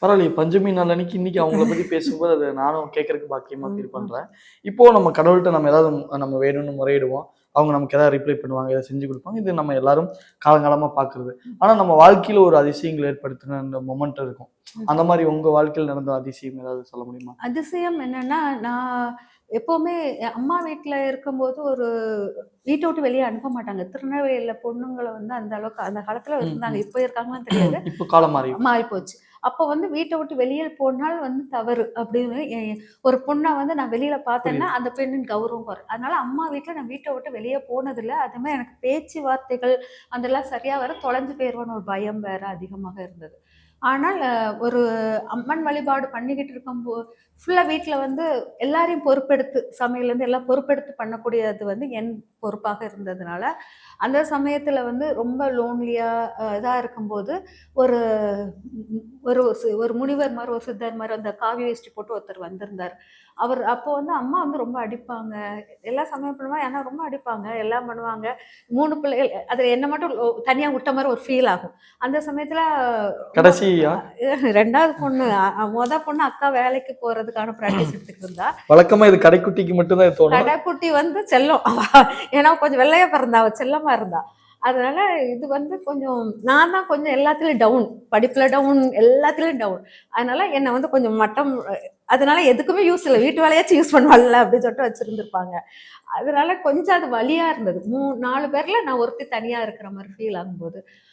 பரவாயில்லையே. பஞ்சமி நாள் அன்னைக்கு இன்னைக்கு அவங்கள பத்தி பேசும்போது அது நானும் கேட்கறதுக்கு பாக்கியமா ஃபீல் பண்றேன். இப்போ நம்ம கடவுள்ட்ட நம்ம ஏதாவது நம்ம வேணும்னு முறையிடுவோம். அவங்க நமக்கு ஏதாவது ரிப்ளை பண்ணுவாங்க, ஏதாவது செஞ்சு குடுப்பாங்க. இது நம்ம எல்லாரும் காலங்காலமா பார்க்கிறது. ஆனா நம்ம வாழ்க்கையில ஒரு அதிசயங்கள் ஏற்படுத்தின அந்த மொமெண்ட் இருக்கும். அந்த மாரி உங்க வாழ்க்கையில நடந்த அதிசயம் ஏதாவது சொல்ல முடியுமா? அதிசயம் என்னன்னா, நான் எப்பவுமே அம்மா வீட்ல இருக்கும்போது ஒரு வீட்ட விட்டு வெளிய அனுப்ப மாட்டாங்க. திருநெல்வேலியில பொண்ணுங்கள வந்து அந்த அளவுக்கு அந்த காலத்துல ம், இருந்தாங்க. ம். இப்ப இருக்காங்களான்னு தெரியாது. இப்போ காலம் மாறி மாறிப்போச்சு. அப்ப வந்து வீட்ட விட்டு வெளிய போனால் வந்து தவறு அப்படின்னு ஒரு பொண்ண வந்து நான் வெளியில பார்த்தேன்னா, புரியுது. அந்த பெண்ணின் கௌரவம் குறையும். அதனால அம்மா வீட்ல நான் வீட்ட விட்டு வெளிய போனதில்ல. அதுமாரி எனக்கு பேச்சு வார்த்தைகள் அதெல்லாம் சரியா வர தொலைஞ்சு போயிருவேன்னு ஒரு பயம் வேற அதிகமாக இருந்தது. ஆனால் ஒரு அம்மன் வழிபாடு பண்ணிக்கிட்டு ஃபுல்லா வீட்ல வந்து எல்லாரையும் பொறுப்பெடுத்து சமையல்லேருந்து எல்லாம் பொறுப்பெடுத்து பண்ணக்கூடியது வந்து என் பொறுப்பாக இருந்ததுனால, அந்த சமயத்துல வந்து ரொம்ப லோன்லியா இதா இருக்கும்போது, ஒரு ஒரு முனிவர் மாரி, ஒரு சித்தர் மாரி அந்த காவி வேஷ்டி போட்டு ஒருத்தர் வந்திருந்தாரு. அவர் அப்போ வந்து அம்மா வந்து ரொம்ப அடிப்பாங்க. எல்லாம் சமையல் பண்ணுவாங்க. ஆனா ரொம்ப அடிப்பாங்க. எல்லாம் பண்ணுவாங்க. 3 பிள்ளைகள் அது என்ன மட்டும் தனியா விட்ட மாரி ஒரு ஃபீல் ஆகும். அந்த சமயத்துல ரொம்ப கடைசியா 2வது பொண்ணு மொத பொண்ணு அக்கா வேலைக்கு போறதுக்கான பிராக்டிஸ் எடுத்துக்கிட்டு இருந்தா. வழக்கமா இது கடைக்குட்டிக்கு மட்டும் தான் தோணும். கடைக்குட்டி வந்து செல்லம். ஏன்னா கொஞ்சம் வெள்ளையா பிறந்தா. அவ செல்லமா இருந்தா. அதனால இது வந்து கொஞ்சம் நான் தான் கொஞ்சம் எல்லாத்துலயும் டவுன். படிப்புல டவுன், எல்லாத்துலயும் டவுன். அதனால என்ன வந்து கொஞ்சம் மட்டம் அதனால எதுக்குமே யூஸ் இல்ல. வீட்டு வேலையாச்சும் யூஸ் பண்ணுவாள்ல அப்படின்னு சொல்லிட்டு வச்சிருந்திருப்பாங்க. அதனால கொஞ்சம் அது வலியா இருந்தது. 4 பேர்ல நான் ஒருத்தி தனியா இருக்கிற மாரி ஃபீல் ஆகும்போது.